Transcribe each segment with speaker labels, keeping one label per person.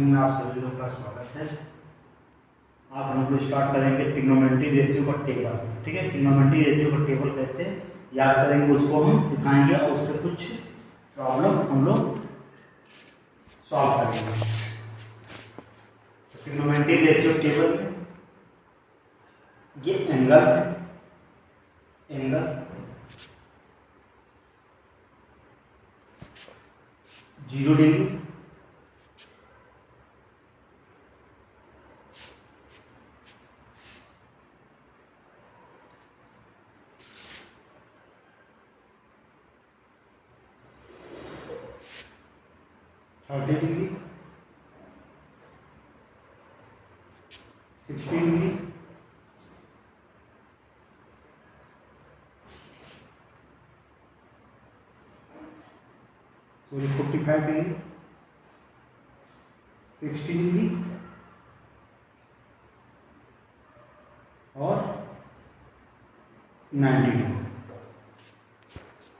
Speaker 1: Morning में आप सभी लोग का स्वागत है। आज हम लोग स्टार्ट करेंगे ट्रिग्नोमेट्री रेशियो का टेबल। ठीक है, ट्रिग्नोमेट्री रेशियो का टेबल कैसे याद करेंगे उसको हम सिखाएंगे और उससे कुछ प्रॉब्लम हम लोग सॉल्व करेंगे। ट्रिग्नोमेट्री रेशियो टेबल में ये एंगल है, angle 0 degree, thirty degree, 60 degree, 45 degree, 60 degree और 90 डिग्री।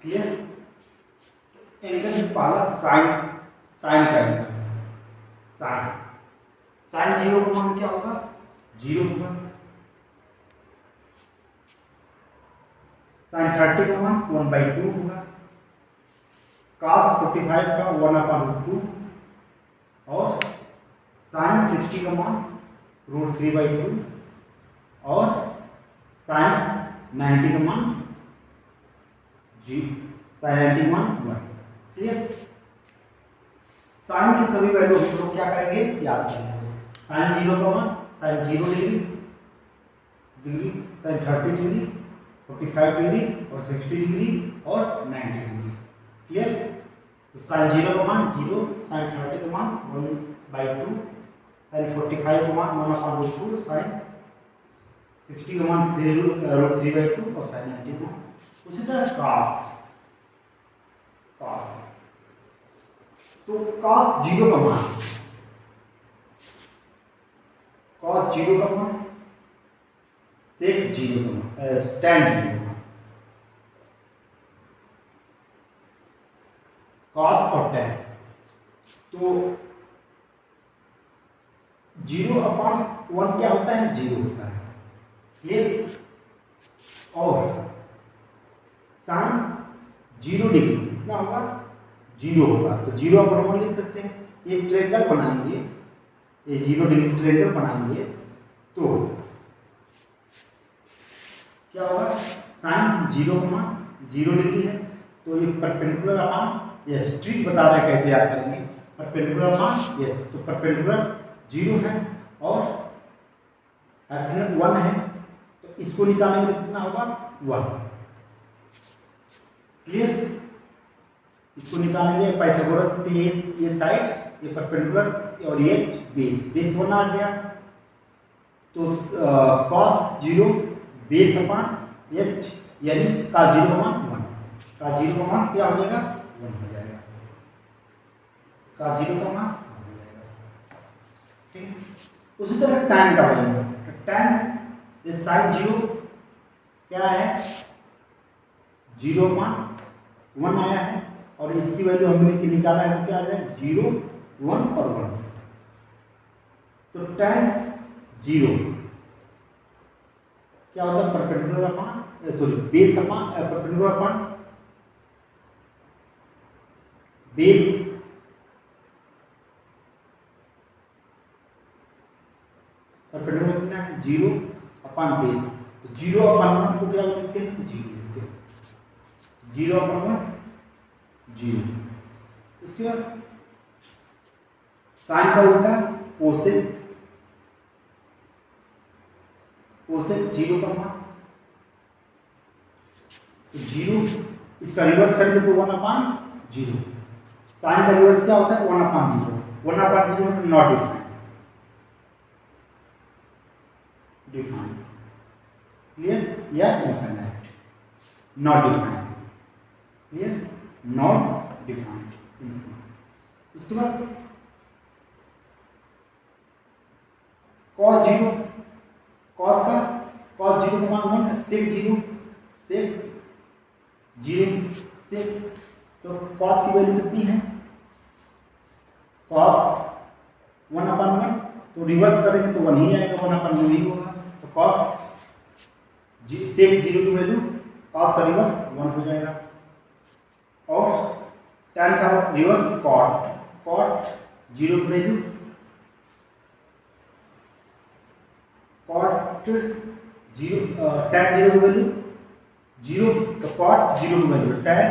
Speaker 1: क्लियर? एंगल में पहला साइन का एंगल, साइन 0 का मान क्या होगा? 0 होगा। साइन 30 का मान 1/2 होगा। cos 45 का 1/2 और साइन 60 का मान √3/2 और साइन 90 का मान साइन 90 का मान 1। क्लियर? साइन की सभी वैल्यू हम लोग क्या करेंगे? याद करेंगे। साइन 0 का मान sine 0 degree, sine 30 degree, 45 degree और 60 डिग्री और 90 डिग्री। क्लियर? तो साइन 0 का मान 0, साइन 30 का मान 1/2, साइन 45 का मान 1/2, साइन 60 का मान √3/2 और साइन 90 का मान। उसी तरह cos तो cos 0 का मान, cos 0 का मान, sec 0 का मान, tan 0 का मान। cos और tan तो 0/1 क्या होता है? 0 होता है। ये और साइन 0 डिग्री कितना होगा? 0 होगा। तो 0/1 लिख सकते हैं। ये ट्रायंगल बनाएंगे, ये 0 डिग्री ट्रायंगल बनाएंगे तो क्या होगा? साइन 0 का मान 0 डिग्री है तो ये परपेंडिकुलर अपान, ये स्ट्रिक बता रहा है कैसे याद करेंगे। परपेंडिकुलर अपान ये, तो परपेंडिकुलर 0 है और हाइपोटेन्यूज 1 है तो इसको निकालेंगे तो कितना होगा? 1। क्लियर? इसको निकालेंगे पाइथागोरस से। ये साइड, ये परपेंडिकुलर और ये बेस 1 आ गया तो cos 0 बेस अपान h यानी cos 0 का मान 1। cos 0 का मान क्या हो जाएगा? 1 हो जाएगा। cos 0 का मान 1 हो जाएगा। ठीक। उसी तरह tan का वैल्यू, tan ये साइन 0 क्या है? 0 मान 1 आया है और इसकी वैल्यू हमने निकाला है तो क्या आ जाएगा? 0, 1 और 1। तो tan 0 क्या होता है? परपेंडिकुलर अपान बेस अपान परपेंडिकुलर अपान बेस, परपेंडिकुलर कितना है? 0 अपान बेस। तो 0/1 को क्या लिखते हैं? 0 लिखते हैं। 0/1 0। उसके बाद साइन का उल्टा कोसेक 0 का मान 0, इसका रिवर्स करेंगे तो 1/0। साइन का रिवर्स क्या होता है? 1/0। 1/0 नॉट डिफाइंड। क्लियर? या infinite, not defined. Clear? Not defined. उसके बाद cos 0, cos 0 का मान 1, sec 0 तो cos की वैल्यू कितनी है? cos 1/1, तो रिवर्स करेंगे तो 1 ही आएगा, 1/2 ही होगा। तो कॉस सेक 0 की वैल्यू कॉस का रिवर्स 1 हो जाएगा। और tan का रिवर्स कॉट 0 की वैल्यू कॉट 0 tan 0 की वैल्यू 0, तो कॉट 0 की वैल्यू tan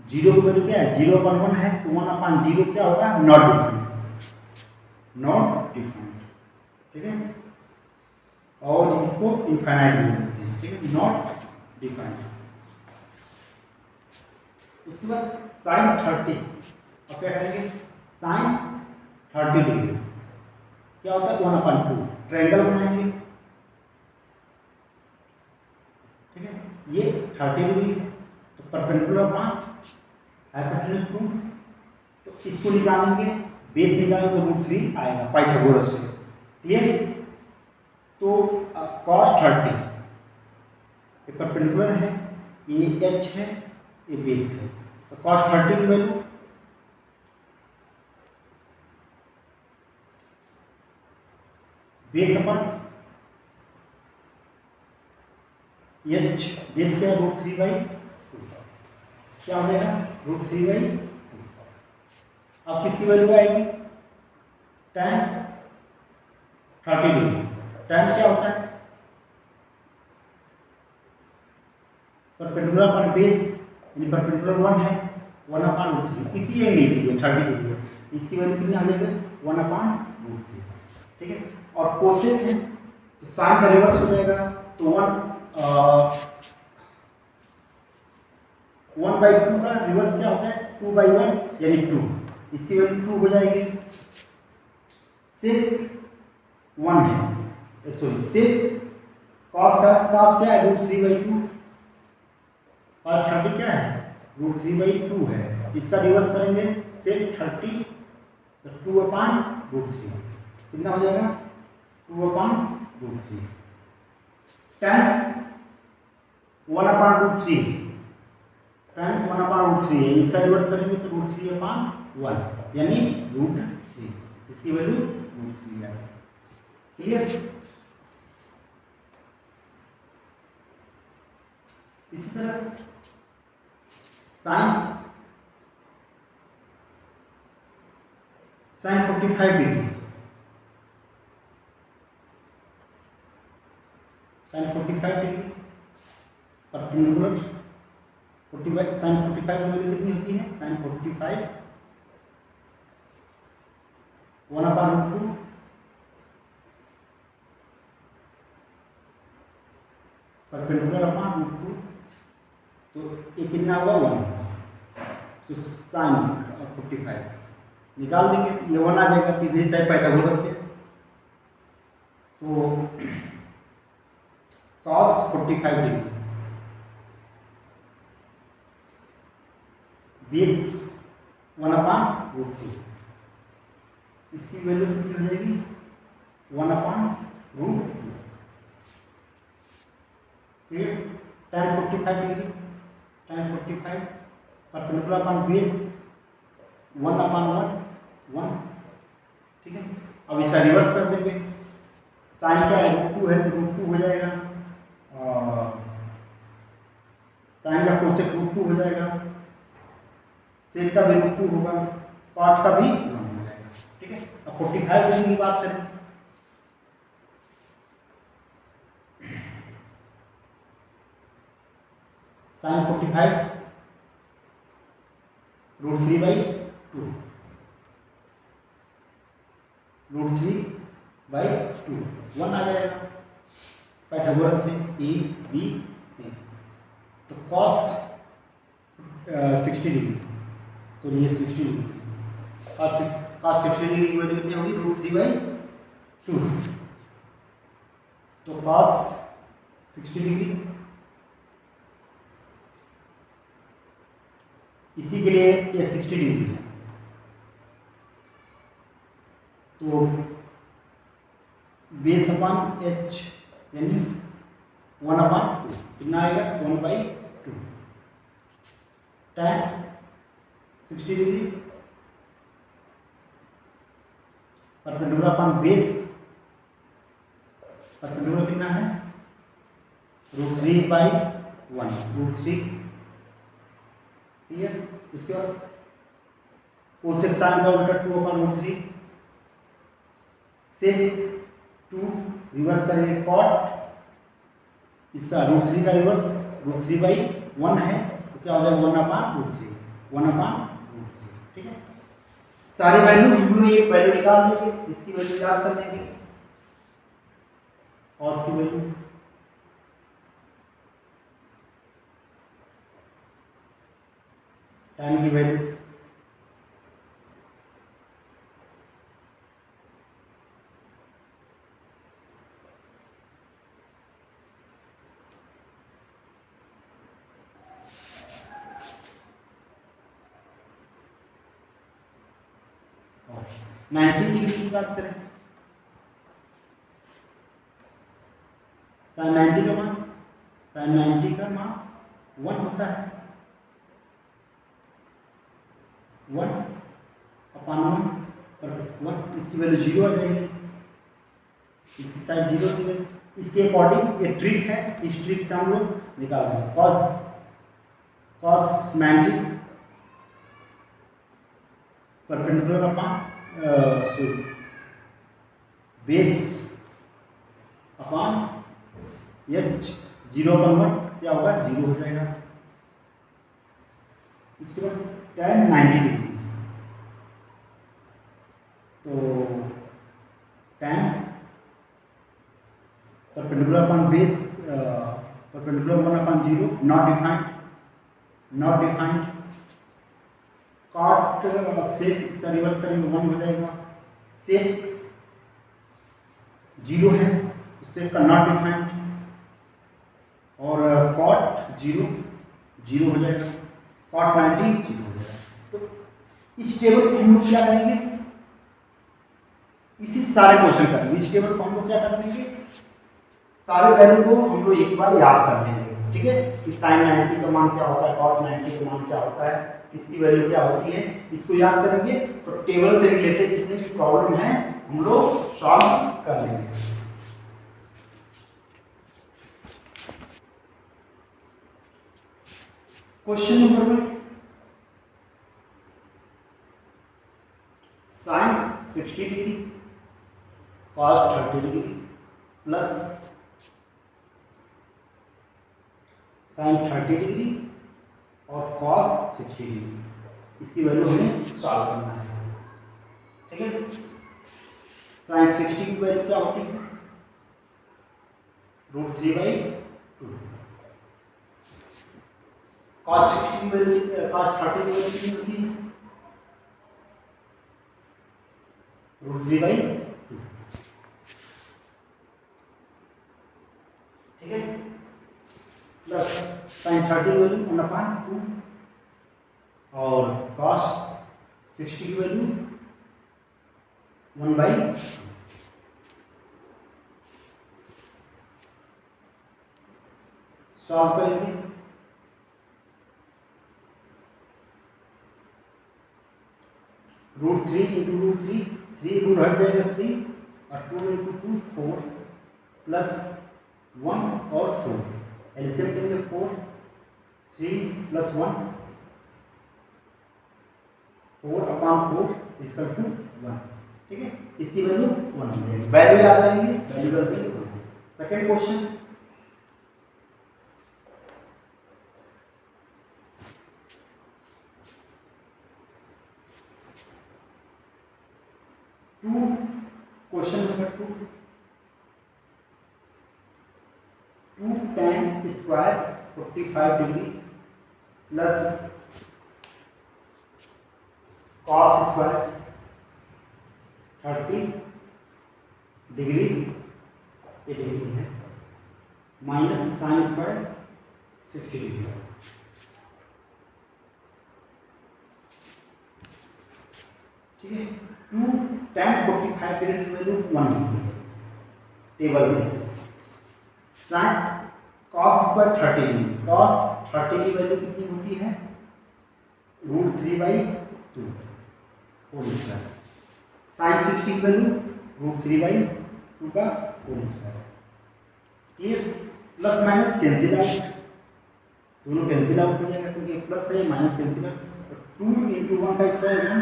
Speaker 1: 0 की वैल्यू क्या है 0/1 है, तो 1/0 क्या होगा नॉट डिफाइंड, ठीक है। और इसको इनफाइनाइट बोल देते हैं, ठीक है, नॉट डिफाइंड। उसके बाद sin 30, अब क्या करेंगे sin 30 डिग्री क्या होता है 1/2, ट्रायंगल बनाएंगे, ठीक है। ये 30 डिग्री है, तो परपेंडिकुलर 5 हाइपोटेन्यूज 2, तो इसको निकालेंगे, बेस निकालेंगे तो √3 आएगा पाइथागोरस से, क्लियर। तो cos 30 ये परपेंडिकुलर है, ये h है, ये बेस है, तो cos 30 की वैल्यू बेस अपन h बेस क्या है √3/2, क्या हो जाएगा √3/2। अब किसकी वैल्यू आएगी tan 30 डिग्री, tan क्या होता है परपेंडिकुलर पर बेस, यानी परपेंडिकुलर 1 है 1/√3, इसी एंगल की है 30 डिग्री है, इसकी वैल्यू कितनी आ जाएगी 1/√3, ठीक है। और कोसेक है तो साइन का रिवर्स हो जाएगा, तो 1/2 का रिवर्स क्या होता है 2/1 यानी 2, इसकी वैल्यू 2 हो जाएगी। सेक 1 है, सॉरी सेक कॉस क्या है √3/2, cos 30 क्या है √3/2 है, इसका रिवर्स करेंगे सेक 30 तो 2/√3 कितना हो जाएगा 2/√3। tan 1/√3 tan 1/√3 है, इसका रिवर्स करेंगे तो √3/1 यानी √3, इसकी वैल्यू √3 है, क्लियर। इसी तरह sin 45 degree, sin 45 degree perpendicular 45, sin 45 की वैल्यू कितनी होती है sin 45 1/2 परपेंडिकुलर √2, तो ये कितना होगा 1, तो sin 45 निकाल देंगे, ये 1 आ जाएगा तीसरी साइड पाइथागोरस से, तो cos 45 डिग्री बेस 1/√2, इसकी वैल्यू कितनी हो जाएगी 1/√2, फिर tan 45 degree tan 45 perpendicular upon base 1/1, ठीक है। अब इसका रिवर्स कर देंगे, साइन क्या है √2 है तो √2 हो जाएगा, साइन का कोसेक √2 हो जाएगा, सेक का भी √2 होगा, कॉट का भी 1 हो जाएगा, ठीक है। अब 45 डिग्री की बात करें, sin 45 √3/2 √3/2 1 आ जाएगा पाइथागोरस से ए बी सी, तो cos 60 डिग्री, सॉरी ये 60 डिग्री, cos 60 डिग्री की वैल्यू कितनी होगी √3/2, तो cos 60 डिग्री, इसी के लिए ये 60 डिग्री है, तो बेस अपॉन h यानी 1/2 कितना आएगा 1/2, tan 60 degree perpendicular upon base, perpendicular कितना है √3/1, √3, क्लियर। उसके बाद कोसेक साइन का उल्टा 2/√3, से 2 रिवर्स करेंगे कॉट, इसका √3 का रिवर्स √3/1 है तो क्या हो जाएगा 1/√3, 1/√3, ठीक है। सारे वैल्यू हम लोग एक वैल्यू निकाल देंगे, इसकी वैल्यू याद कर लेंगे, कॉस की वैल्यू, tan की वैल्यू, और 90 डिग्री की बात करें, sin 90 का मान, sin 90 का मान 1 होता है, 1/1 परफेक्ट 1, इसकी वैल्यू 0 आ जाएगी, इसकी साइड 0 दी गई। इसके अकॉर्डिंग ये ट्रिक है, इस ट्रिक से हम लोग निकाल देंगे cos 90 perpendicular upon base upon h 0/1 क्या होगा 0 हो जाएगा। इसके बाद tan 90 डिग्री, तो tan perpendicular upon base perpendicular 1/0, not defined, cot sec, इसका रिवर्स करेंगे 1 हो जाएगा, सेक 0 है तो सेक का नॉट डिफाइंड, और कॉट 0 हो जाएगा, कॉट 90 0 हो जाएगा। तो इस टेबल को हम लोग क्या करेंगे, इसी सारे क्वेश्चन करेंगे, इस टेबल को हम लोग क्या कर लेंगे, सारे वैल्यू को हम लोग एक बार याद कर लेंगे, ठीक है, कि sin 90 का मान क्या होता है, cos 90 का मान क्या होता है, इसकी वैल्यू क्या होती है, इसको याद करेंगे तो टेबल से रिलेटेड जितनी भी प्रॉब्लम है हम लोग सॉल्व कर लेंगे। Question number 1, sin 60 degree cos 30 degree plus sin 30 degree और cos 60 डिग्री, इसकी वैल्यू हमें सॉल्व करना है, ठीक है। sin 60 की वैल्यू क्या होती है √3/2, cos 60 की वैल्यू cos 30 की वैल्यू कितनी होती है √3/2, ठीक है, प्लस sin 30 की वैल्यू 1/2 और cos 60 की वैल्यू 1/2, सॉल्व करेंगे, √3 इंटू √3, 3 रूट हट जाएगा 3 और 2 इंटू 2 4 प्लस 1 और 4, एलसीएम लेंगे 4, 3 प्लस 1 4/4 इक्वल टू 1, ठीक है, इसकी वैल्यू 1 हो जाएगी, वैल्यू याद करेंगे, वैल्यू रख देंगे 1। Second question, question number 2, 2 tan square 45 degree plus cos square 30 degree, ये डिग्री है, माइनस sin स्क्वायर 60 डिग्री, ठीक है। 2 tan 45 डिग्री की वैल्यू 1 होती है टेबल से, sin cos square 30 degree, cos 30 की वैल्यू कितनी होती है √3/2 होल स्क्वायर, साइन 60 की वैल्यू √3/2 का whole square. Clear? Plus minus cancel out, दोनों कैंसिल आउट हो जाएगा क्योंकि प्लस है, माइनस कैंसिल आउट, 2 × 1 का स्क्वायर 1,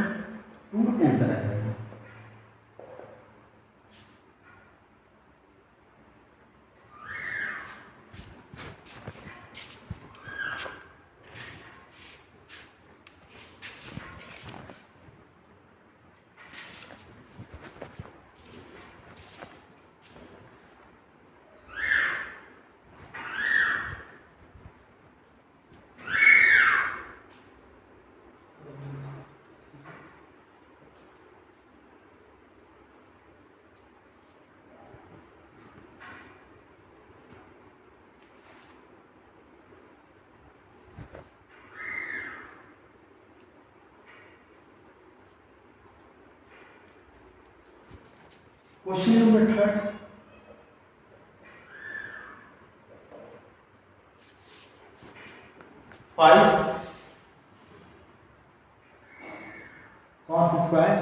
Speaker 1: 2 आंसर आ जाएगा। Question number 3, 5 cos square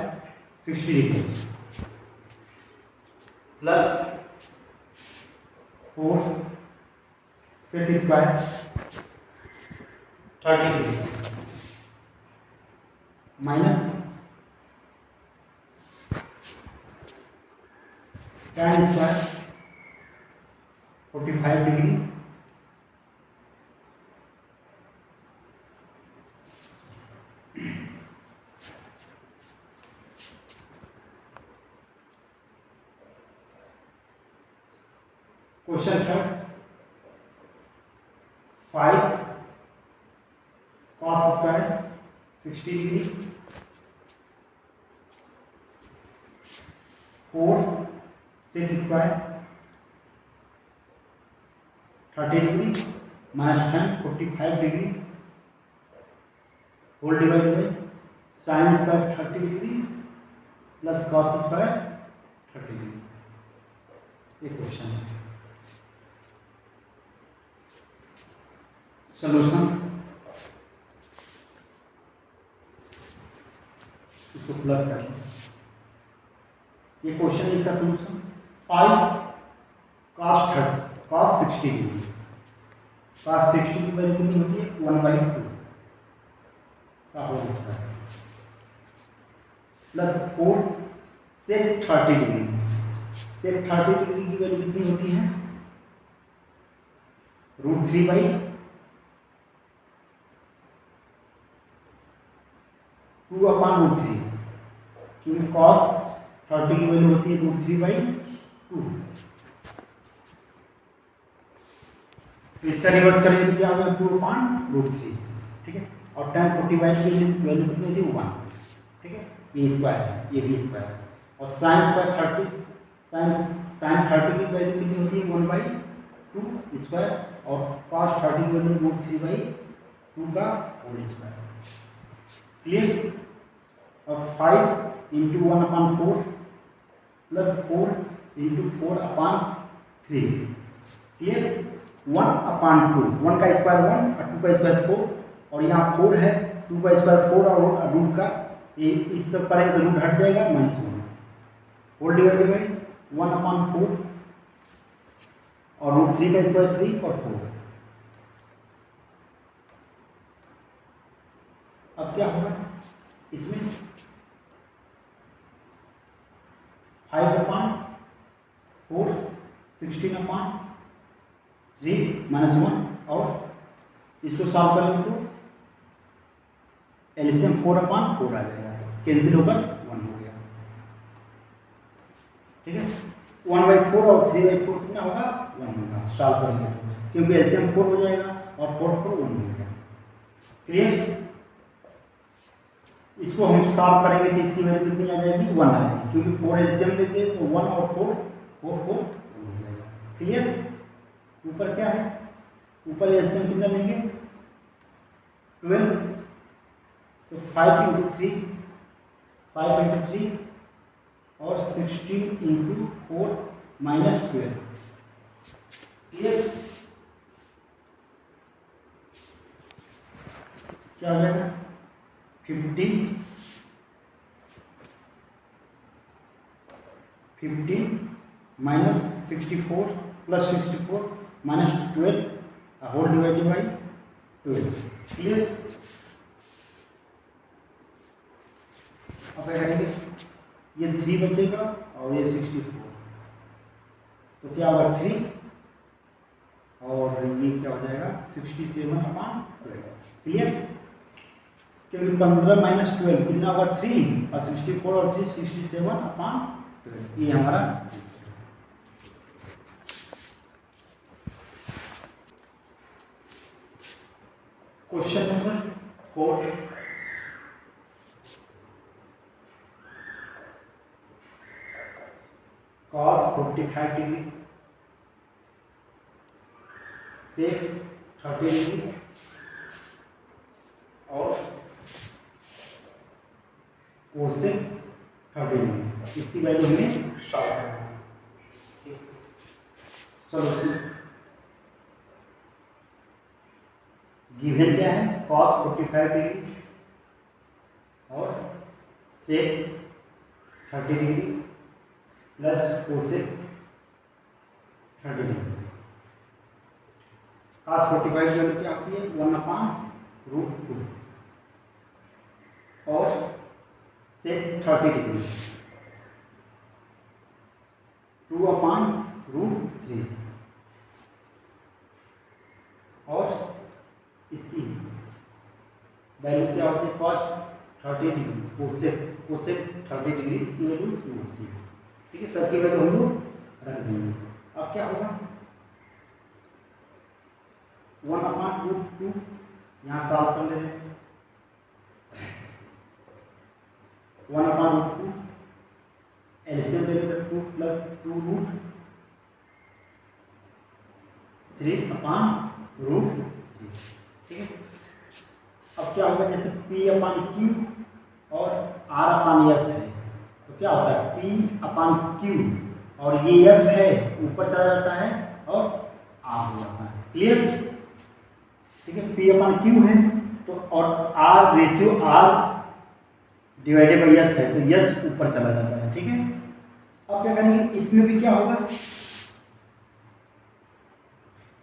Speaker 1: 60 degree plus 4 sec square 30 degree minus tan square 45 degree question 3, 5 cos square 60 degree 4 sec square 30 degree minus tan 45 degree whole divide by sine square 30 degree plus cos square 30 degree. ये question है। Solution, इसको plus कर लो। ये question इसका solution 5 cos 60 degree, cos 60 की value कितनी होती है 1/2 का होल स्क्वायर प्लस 4 सेक 30 डिग्री, सेक 30 डिग्री की वैल्यू कितनी होती है √3/2 √3, क्योंकि cos 30 की वैल्यू होती है √3/2। तो इसका रिवर्स करेंगे तो क्या होगा 2/√3, ठीक है। और tan 45 की वैल्यू कितनी होती है 1, ठीक है। ये स्क्वायर है, ये भी स्क्वायर है। और साइन स्क्वायर 30 साइन 30 की वैल्यू कितनी होती है 1/2 स्क्वायर और cos 30 की वैल्यू √3/2 का होल स्क्वायर। क्लियर? और 5 × 1/4 प्लस 4 × 4/3, क्लियर? 1/2, 1 का स्क्वायर 1 और 2 का स्क्वायर 4, और यहाँ 4 है, 2 का स्क्वायर 4 और रूट का ये इस तक पर है तो रूट हट जाएगा -1 होल डिवाइडेड बाई 1/4 और √3 का स्क्वायर 3 और 4। अब क्या होगा इसमें 5/4 16/3 -1, और इसको सॉल्व करेंगे तो एलसीएम 4/4 आ जाएगा, कैंसिल होकर 1 हो गया, ठीक है। 1/4 और 3/4 कितना होगा 1 होगा सॉल्व करेंगे तो, क्योंकि एलसीएम 4 हो जाएगा और 4 4 1 हो गया। क्लियर? इसको हम सॉल्व करेंगे तो इसकी वैल्यू कितनी आ जाएगी 1 आएगी, क्योंकि 4 एलसीएम लेंगे तो 1 और 4 4 4 हो जाएगा। क्लियर? ऊपर क्या है, ऊपर एलसीएम कितना लेंगे 12, तो 5 × 3 और 16 × 4 -12। क्लियर? क्या हो जाएगा 50 15 minus 64 plus 64 minus 12 whole divided by 12। Clear. अब क्या करेंगे, ये 3 बचेगा और ये 64, तो क्या होगा 3 और ये क्या हो जाएगा 67/12। क्लियर। क्योंकि 15 माइनस 12 कितना होगा 3 और 64 और 3 67/12, ये हमारा क्वेश्चन नंबर 4। cos 45 डिग्री से 30 डिग्री और कोसेक 30 डिग्री, इसकी वैल्यू हमें शॉर्ट करना है। सॉल्यूशन गिवन क्या है, cos 45 डिग्री और सेक 30 degree plus cosec 30 degree. cos 45 की वैल्यू क्या होती है 1/√2 और सेक 30 डिग्री 2/√3 और इसकी वैल्यू क्या होती है cos 30 डिग्री कोसेक 30 डिग्री, इसकी वैल्यू 2 होती है। ठीक है, सबकी वैल्यू हम लोग रख देंगे। अब क्या होगा 1/√2 यहाँ सॉल्व कर ले रहे हैं। 1/√2 एलसीएम लेंगे तो 2 प्लस 2√3/√3। ठीक है। अब क्या होगा, जैसे P/Q और R/S है, तो क्या होता है P/Q और ये S है ऊपर चला जाता है और R हो जाता है। क्लियर। ठीक है, P/Q है तो और R ratio R divided by S है तो S ऊपर चला जाता है। ठीक है। अब क्या करेंगे, इसमें भी क्या होगा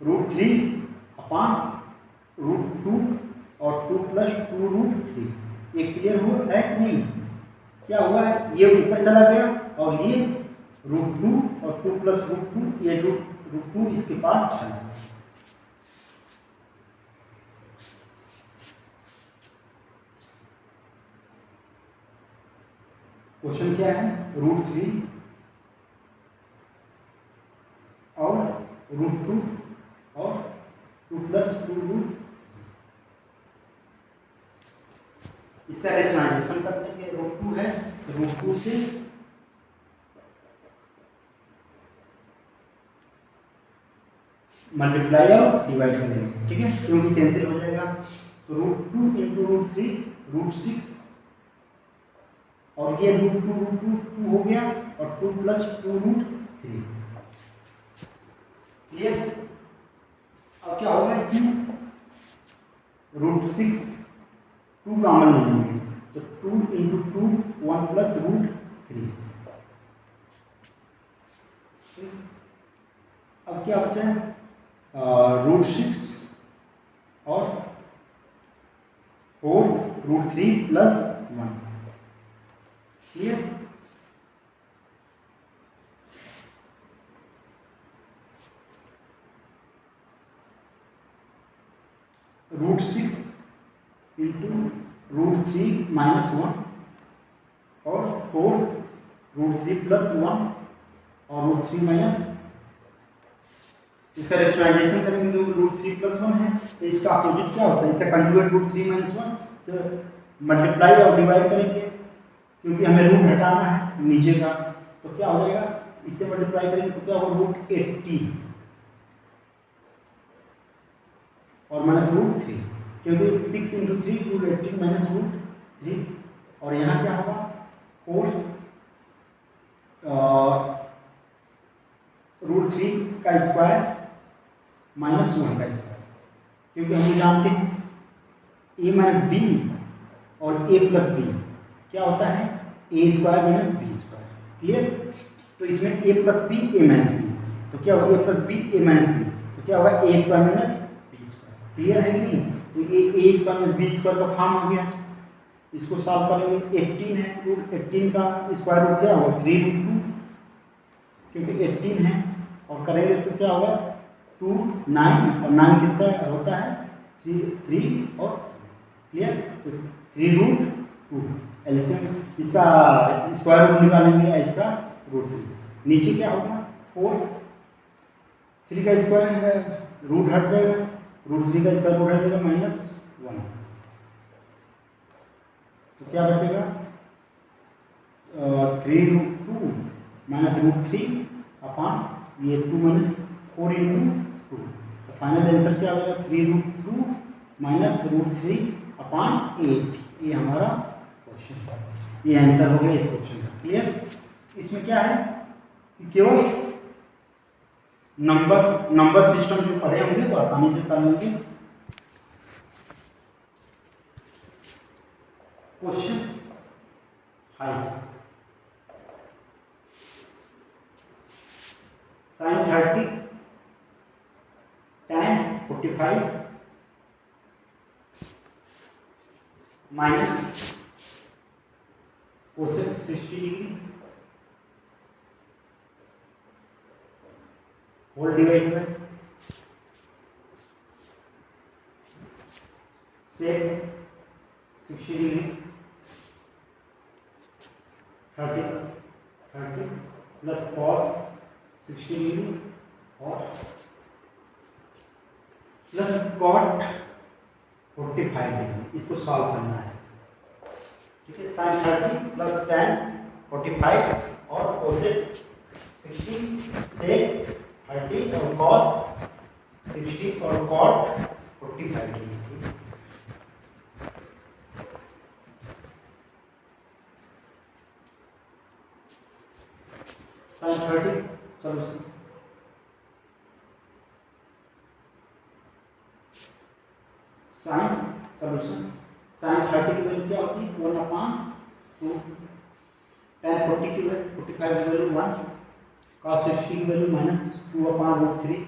Speaker 1: √3/√2 और 2 प्लस 2√3। ये क्लियर हो है कि नहीं। क्या हुआ है, ये ऊपर चला गया और ये √2 और 2 प्लस √2, ये √2 इसके पास चला गया। क्वेश्चन क्या है, √3 और √2 और 2 प्लस 2√, इसका रेशनलाइजेशन कर देंगे। √2 है, √2 से मल्टीप्लाई और डिवाइड करेंगे। ठीक है, क्योंकि कैंसिल हो जाएगा। तो √2 इंटू √3 √6 और ये √2 हो गया और 2 प्लस 2√3। क्लियर। अब क्या होगा, इसमें √6 2 कॉमन ले लेंगे तो 2 इंटू 2 1 प्लस √3। अब क्या बचा है √6 और 4 √3 प्लस 1। क्लियर। √6 इंटू √3 माइनस 1 और 4 √3 प्लस 1 और √3 माइनस, इसका रेशनलाइजेशन करेंगे तो √3 प्लस 1 है तो इसका अपोजिट क्या होता है, इसका कंजुगेट √3 माइनस 1 से मल्टीप्लाई और डिवाइड करेंगे क्योंकि हमें रूट हटाना है नीचे का। तो क्या हो जाएगा, इससे मल्टीप्लाई करेंगे तो क्या होगा √80 और माइनस √3 क्योंकि 6 इंटू 3 √18 माइनस √3 और यहाँ क्या होगा 4 √3 का स्क्वायर माइनस 1 का स्क्वायर, क्योंकि हम जानते हैं a माइनस बी और a प्लस बी क्या होता है a² माइनस b²। क्लियर। तो इसमें a plus B A minus B, तो क्या होगा a plus B A minus B, तो क्या होगा a square minus b square. Clear है कि नहीं? तो ये a square minus b square का फॉर्म आ गया। इसको सॉल्व करेंगे, 18 है, रूट 18 का स्क्वायर रूट क्या होगा 3√2, क्योंकि 18 है, और करेंगे तो क्या होगा 2 9, और 9 किसका होता है 3 और क्लियर, तो 3√2 एलसीएम इसका स्क्वायर रूट निकालेंगे, इसका √3, नीचे क्या होगा 4, 3 का स्क्वायर है रूट हट जाएगा, √3 का स्क्वायर रूट हट जाएगा -1, तो क्या बचेगा 3√2 माइनस √3 अपॉन ये 2 माइनस 4 × 2, तो फाइनल आंसर क्या होगा 3√2 माइनस √3 अपॉन 8। ये हमारा क्वेश्चन है, ये आंसर हो गया इस क्वेश्चन का। क्लियर? इसमें क्या है कि केवल नंबर सिस्टम जो पढ़े होंगे वो आसानी से कर लेंगे। Question 5, sin 30 tan 45 minus cosec 60 degree whole divide by sec 60 degree 30 plus cos 60 degree और प्लस कॉट 45 डिग्री, इसको सॉल्व करना है। ठीक है, sin 30 प्लस tan 45 और कोसेक 60 से 30 और cos 60 और cot 45 degree. sin 30 solution, sin 30 की वैल्यू क्या होती है 1/2, tan 40 की वैल्यू 45 की वैल्यू 1, cos 60 की वैल्यू -2/√3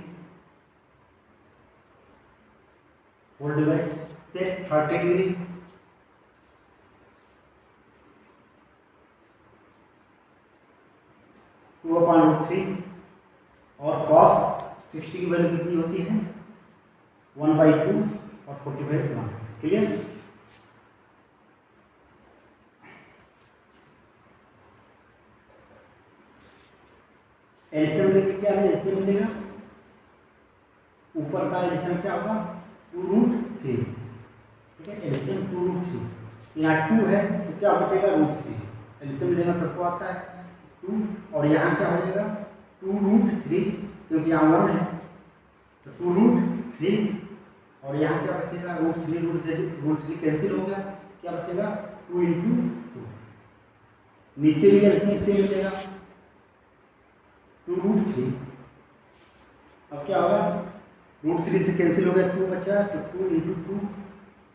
Speaker 1: होल डिवाइड से 30 डिग्री (2/√3) और cos 60 की वैल्यू कितनी होती है 1/2 और 45 1। क्लियर? एलसीएम लेके क्या है, एलसीएम लेगा ऊपर का एलसीएम क्या होगा 2√3। ठीक है, एलसीएम 2√3, यहाँ 2 है तो क्या बचेगा √3, एलसीएम लेना सबको आता है 2, और यहाँ क्या हो जाएगा 2√3, क्योंकि यहाँ 1 है तो 2√3, और यहाँ क्या बचेगा √3 कैंसिल हो गया, क्या बचेगा 2 × 2, नीचे भी एलसीएम सेम मिलेगा 2√3, अब क्या होगा √3 से कैंसिल हो गया 2 बचा, तो 2 × 2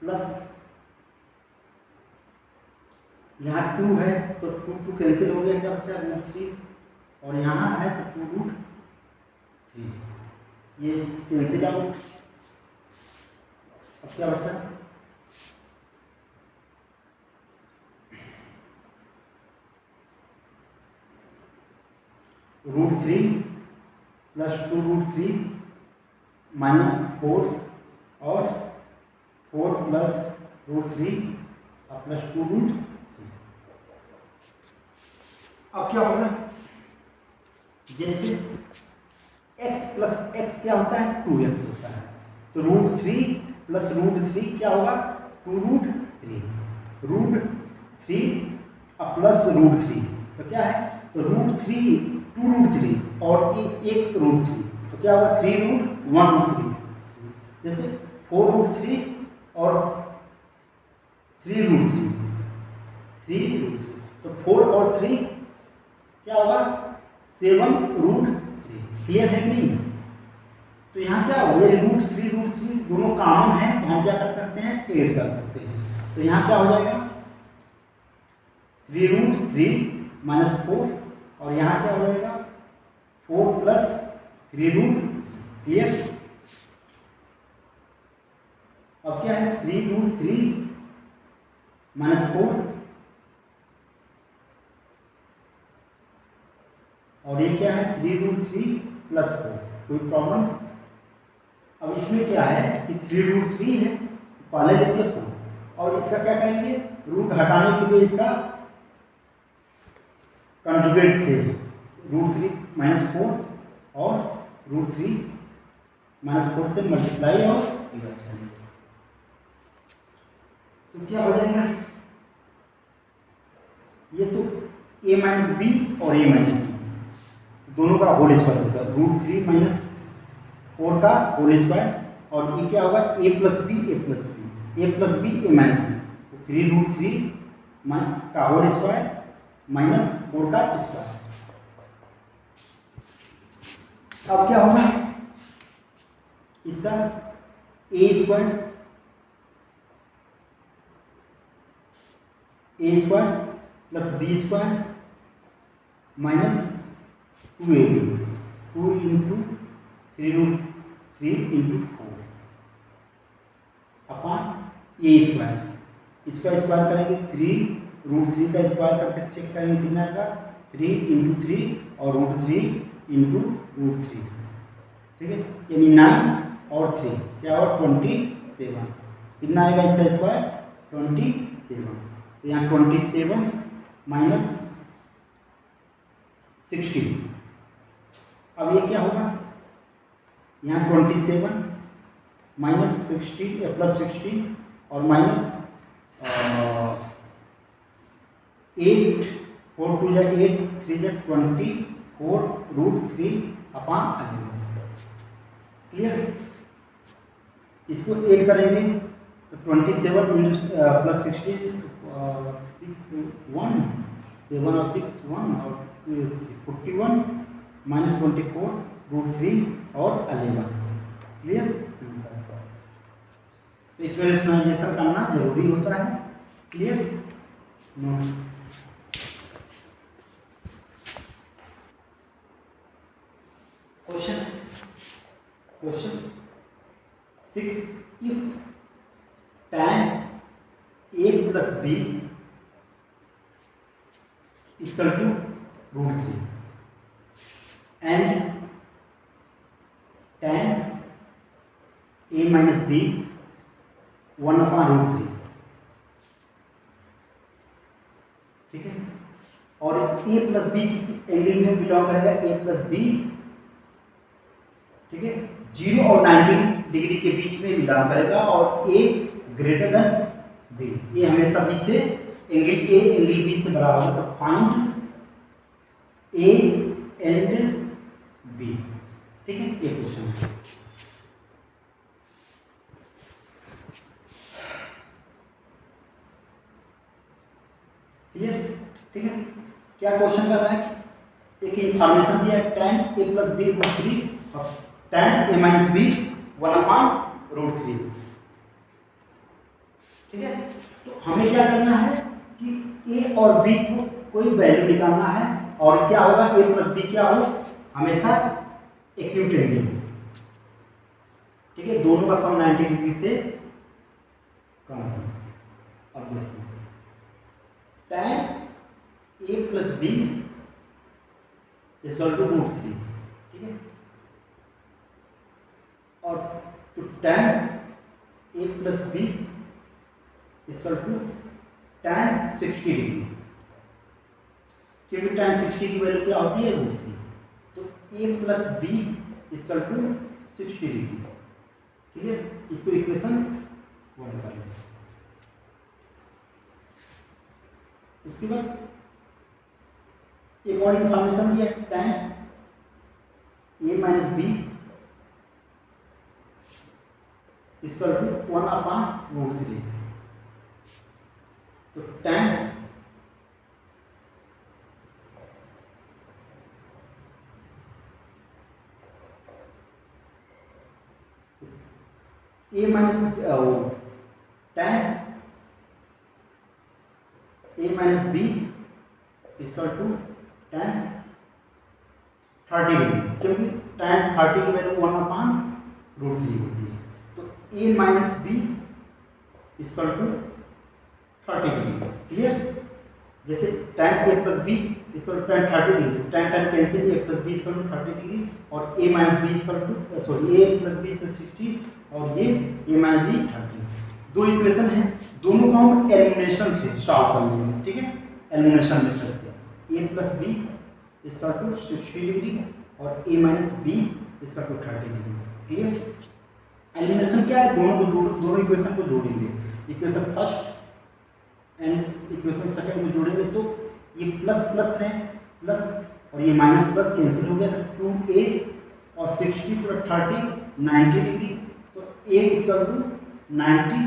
Speaker 1: प्लस यहाँ 2 है तो 2 कैंसिल हो गया, क्या बचा √3, और यहाँ है तो 2√3, ये कैंसिल आउट, अब क्या बचा √3 प्लस 2√3 -4 और 4 प्लस √3 और प्लस 2√3। अब क्या होगा जैसे x प्लस x क्या होता है 2x होता है, तो √3 प्लस √3 क्या होगा 2√3, √3 प्लस √3 तो क्या है, तो √3 2√3 और एक √3 तो क्या होगा 3√1√3, जैसे 4√3 और 3√3 तो 4 और 3 क्या होगा 7√3। क्लियर है कि नहीं? तो यहाँ क्या होगा ये √3 दोनों कॉमन है तो हम क्या कर सकते हैं ऐड कर सकते हैं, तो यहाँ क्या हो जाएगा 3√3 -4 और यहाँ क्या हो जाएगा 4 प्लस 3 रूट। क्लियर। अब क्या है 3 रूट 3 माइनस 4 और ये क्या है 3 रूट 3 प्लस 4। कोई प्रॉब्लम। अब इसमें क्या है कि 3 रूट 3 है तो पहले लिखते 4 और इसका क्या करेंगे रूट हटाने के लिए इसका कंजुगेट से रूट 3 माइनस 4 और रूट 3 माइनस 4 से मल्टीप्लाई और डिवाइड करेंगे तो क्या हो जाएगा ये तो a माइनस बी और a माइनस बी दोनों का होल स्क्वायर होता है रूट 3 माइनस 4 का होल स्क्वायर और ये क्या होगा a plus B A plus B A plus B A minus B तो 3 रूट 3 का होल स्क्वायर माइनस 4 का स्क्वायर। अब क्या होगा इसका a square plus b square minus 2ab 2 into 3 root 3 into 4 upon a square. इसका स्क्वायर करेंगे 3 root 3 का स्क्वायर करके चेक करेंगे कितना आएगा 3 इंटू 3 और रूट 3 इंटू रूट 3। ठीक है यानी 9 और 3 क्या होगा 27। कितना आएगा इसका स्क्वायर 27। तो यहाँ 27 माइनस 16। अब ये क्या होगा यहाँ 27 माइनस 16 प्लस 16 और माइनस 8 4 2 जा 8 3 जा 24 रूट 3 अपॉन 11। क्लियर। इसको ऐड करेंगे तो 27 प्लस 16 6 1 7 और 6 1 और 41 माइनस 24 रूट 3 और 11। क्लियर। तो इस वजह से रेशनाइजेशन करना जरूरी होता है। Clear. Question 6 if tan a plus b equal to root 3 and tan a minus b 1 upon root 3। ठीक है और a प्लस बी किसी एंगल में बिलोंग करेगा a प्लस बी। ठीक है 0 और 90 डिग्री के बीच में बिलोंग करेगा और a ग्रेटर देन b। ये हमेशा b से एंगल a एंगल b से बराबर है। तो फाइंड a एंड b। ठीक है ये क्वेश्चन है। क्लियर। ठीक है क्या क्वेश्चन कर रहा है कि एक इंफॉर्मेशन दिया है tan a plus B root 3 और tan a minus B 1 upon root 3। ठीक है तो हमें क्या करना है कि a और b को कोई वैल्यू निकालना है और क्या होगा a प्लस बी क्या हो हमेशा एक्यूट एंगल। ठीक है दोनों का सम 90 डिग्री से कम हो। अब देखिए tan a plus B equal to root 3। ठीक है और तो tan a plus B equal to tan 60 degree क्योंकि tan 60 की वैल्यू क्या होती है रूट 3। तो a plus B equal to 60 degree. Clear. इसको इक्वेशन 1 कर लें। उसके बाद एक और इंफॉर्मेशन दिया tan a minus B equal to 1 upon root 3। तो tan a minus tan a minus B equal to tan 30 degree, क्योंकि tan 30 की वैल्यू 1/√3 होती है। तो a minus B equal to 30 degree. Clear? जैसे tan a plus B equal to tan 30 degree, tan cancel, a plus B equal to 30 degree, और a minus B equal to sorry a plus B equal 60, और ये a minus B 30। दो equation है, दोनों को हम elimination से solve कर लेंगे। ठीक है, एलिमिनेशन मेथड से a plus B equal to 60 degree और a minus B equal to 30 degree. Clear? Elimination क्या है? दोनों इक्वेशन को जोड़ेंगे, equation first and equation second में जोड़ेंगे तो ये प्लस प्लस है प्लस, और ये माइनस प्लस कैंसिल हो गया, तो 2a और 60 प्लस 30 90 डिग्री, तो a equal to 90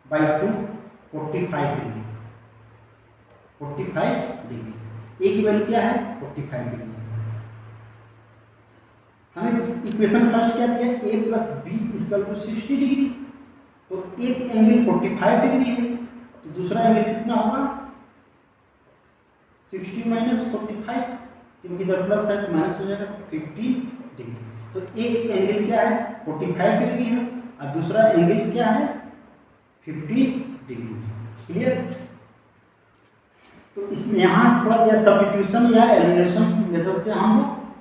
Speaker 1: by 2 45 degree. 45 degree, a की वैल्यू क्या है? 45 डिग्री। हमें इक्वेशन फर्स्ट क्या दिया है? a plus B equal to 60 degree, तो एक एंगल 45 डिग्री है, तो दूसरा एंगल कितना होगा? 60 माइनस 45, क्योंकि इधर प्लस है तो माइनस हो जाएगा, तो 50 डिग्री। तो एक एंगल क्या है? 45 डिग्री है, और दूसरा एंगल क्या है? 50 डिग्री। क्लियर? तो इसमें यहाँ थोड़ा या सब्स्टिट्यूशन या एलिमिनेशन मेथड से हम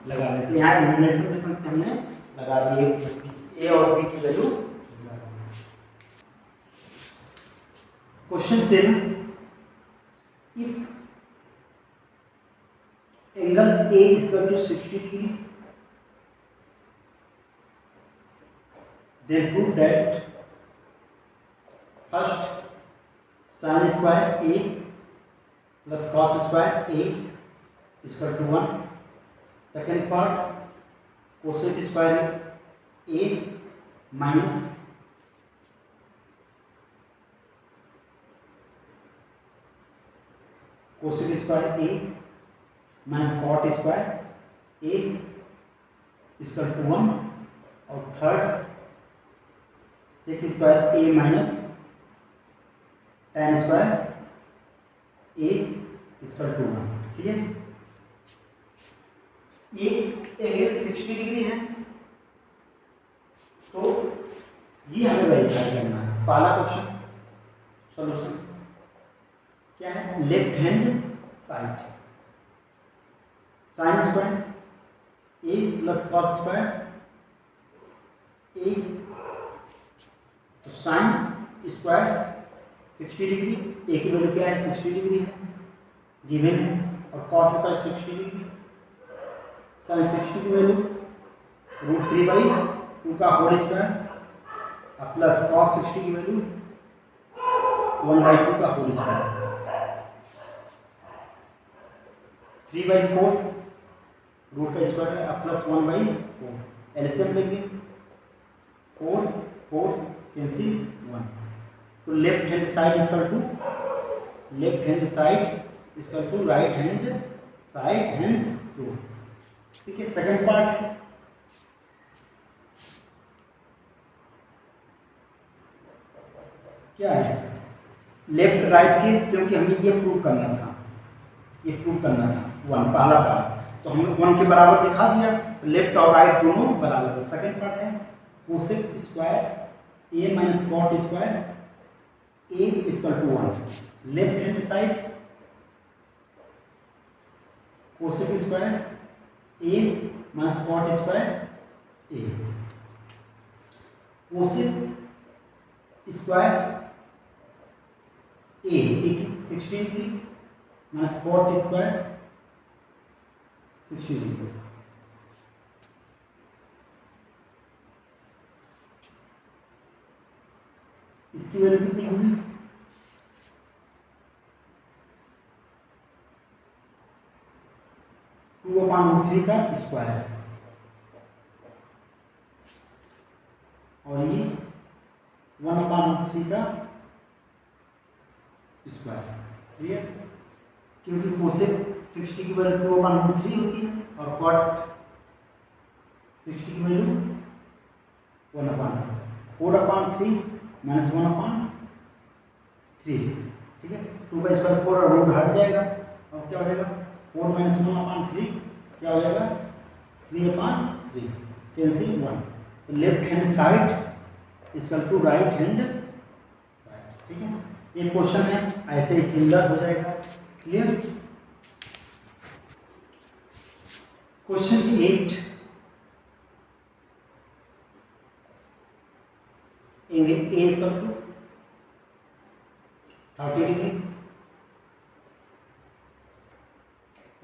Speaker 1: लगा लेते हैं। यहाँ एलिमिनेशन मेथड से हमने लगा दिए a और b की value. Question 7, if angle a equal to 60 degree, then prove that first sin square a plus cos square a equal to 1, second part cosec square a minus cosec square a minus cot square a equal to 1, और third sec square a minus tan square a equal to 1। Clear? ये angle 60 degree है, तो ये हमें verify करना है। पहला question solution क्या है? Left hand side sine square a plus cos square a, तो साइन स्क्वायर 60 डिग्री, a की वैल्यू क्या है? 60 डिग्री है, गिवन है, और कॉस स्क्वायर 60 डिग्री, साइन 60 की वैल्यू √3/2 का होल स्क्वायर, प्लस कॉस 60 की वैल्यू 1/2 का होल स्क्वायर, 3/4 रूट का स्क्वायर है, प्लस 1/4, एलसीएम लेंगे, 4 4 कैंसिल 1, तो left hand side equal to right hand side hence prove. ठीक है, सेकंड पार्ट है, क्या है? लेफ्ट राइट के, क्योंकि हमें ये प्रूव करना था, वन पहला पार्ट, तो हमने 1 के बराबर दिखा दिया, तो लेफ्ट और राइट दोनों बराबर। सेकंड पार्ट है cosec square a minus cot square a equal to 1, left hand side cosec square a minus cot square a, cosec square a 60 degree minus cot square 60 degree, इसकी value कितनी होगी? 2/√3 का square, और ये 1/√3 का square. Clear? क्योंकि cosec 60 की value 2/√3 होती है, और कॉट 60 की वैल्यू 1/4, 4/3 माइनस 1/3। ठीक है, 2 का स्क्वायर 4 और रूट हट जाएगा, अब क्या हो जाएगा? 4 माइनस 1/3 क्या हो जाएगा 3/3 कैंसिल 1। तो left hand side equal to right hand side. ठीक है, ये क्वेश्चन है, ऐसे ही सिमिलर हो जाएगा। Clear. Question 8, angle A equal to 30 degree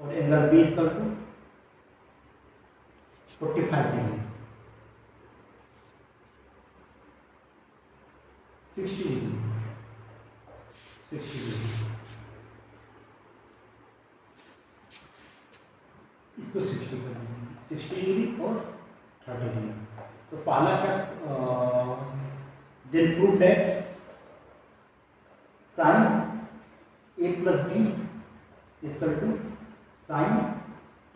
Speaker 1: और angle B equal to 45 degree, 60 degree, 60 degree, इसको 60 कर देंगे, 60 डिग्री और 30 डिग्री। तो पहला क्या, then prove that sine A plus B equal to sine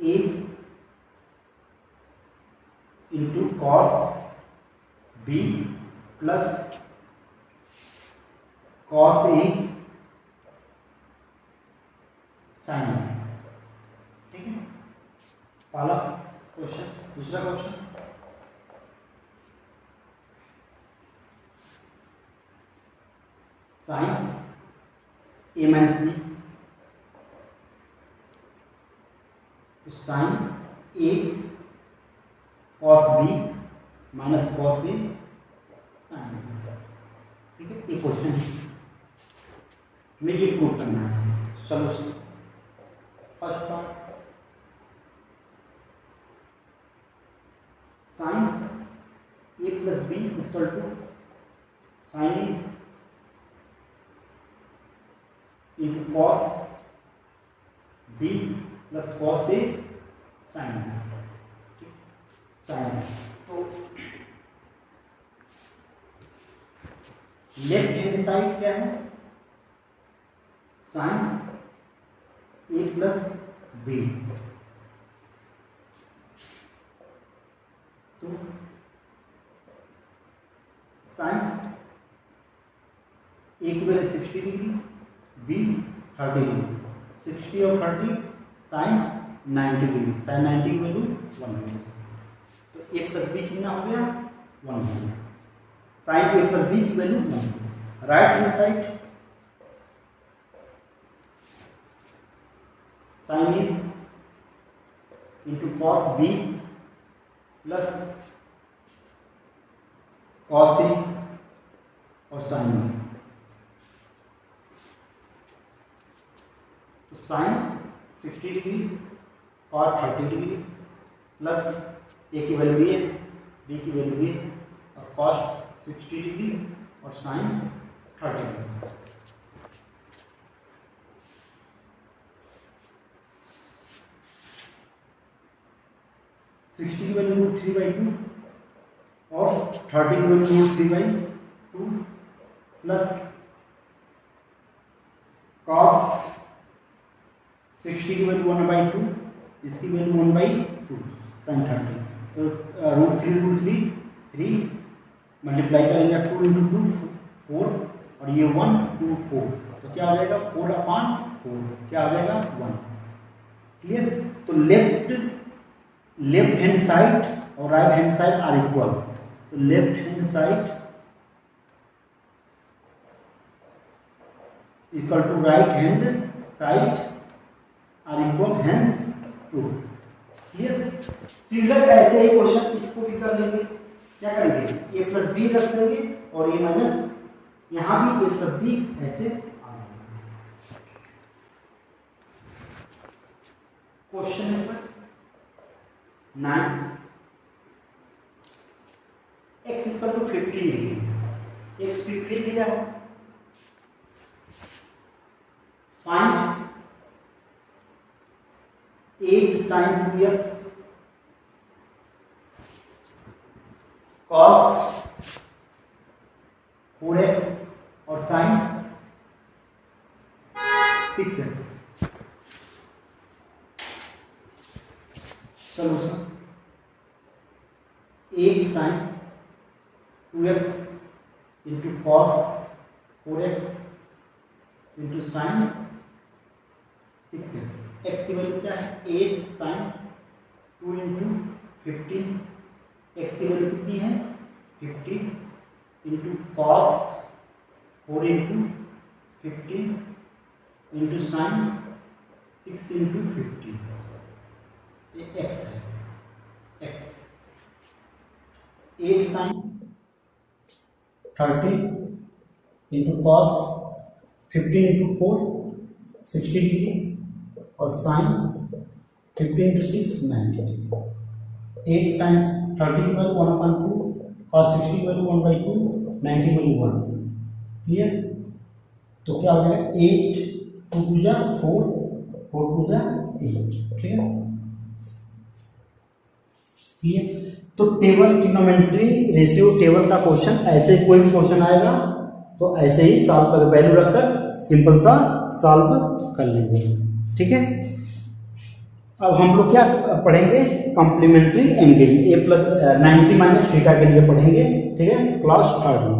Speaker 1: A into cos B plus cos A sine A. ठीक है, पहला क्वेश्चन। दूसरा question, sine A minus B, तो sine A cos B minus cos A sine B. ठीक है, ये question है, हमें ये प्रूव करना है। Solution, first part, sine A plus B equal to sine A into cos B plus cos A sine B. Sine, तो left hand side क्या है, साइन ए प्लस बी, तो साइन ए की वैल्यू 60 डिग्री, बी 30 डिग्री, 60 और 30 sign 90 degree, sign 90 की value 1 हो गई। तो ए प्लस बी कितना हो गया 1 हो गया, साइन ए प्लस बी की value 1। Right hand side sine A into cos B plus cos A और साइन बी, तो साइन 60 डिग्री और 30 डिग्री प्लस ए की वैल्यू ये, बी की वैल्यू ये, और कॉस 60 डिग्री और साइन 30 डिग्री। सिक्सटी की वैल्यू √3/2 और 30 की वैल्यू √3/2 प्लस कॉस 60 की वैल्यू 1/2, इसकी वैल्यू 1/2 साइन 30। तो √3 3 मल्टीप्लाई करेंगे 2 × 2 4 और ये 1 2 4, तो क्या हो जाएगा 4/4, क्या हो जाएगा 1। क्लियर। तो लेफ्ट हैंड साइड और right hand side are equal, तो left hand side equal to right hand side are equal, hence true. Clear. Similar ऐसे ही क्वेश्चन इसको भी कर लेंगे। क्या करेंगे, ए प्लस बी रख देंगे और ए माइनस, यहां भी ए प्लस बी ऐसे आ जाएगा। Question number 9, x equal to 15 degree, x 15 दिया है, find 8 sin 2x cos 4x और sin 6x। Solution, 8 sin 2x into cos 4x into sin 6x। x की वैल्यू क्या है 8 sin 2 इंटू 15, एक्स की वैल्यू कितनी है 15 into cos 4 into 15 into sine 6 into 15, ये एक्स है, x 8 sine 30 into cos 15 into 4 60 degree और साइन 15 इंटू 6 90 डिग्री। 8 साइन 30 की वैल्यू 1/2, कॉस 60 की वैल्यू 1/2, 90 की वैल्यू 1। क्लियर? तो क्या हो जाएगा 8 2 2 जा 4 4 2 जा 8। ठीक है, क्लियर? तो टेबल ट्रिग्नोमेट्री रेशियो टेबल का क्वेश्चन ऐसे कोई भी क्वेश्चन आएगा तो ऐसे ही सॉल्व कर, वैल्यू रखकर सिंपल सा सॉल्व कर लेंगे। ठीक है, अब हम लोग क्या पढ़ेंगे complementary angle A plus 90 minus theta के लिए पढ़ेंगे। ठीक है, क्लास 3 में।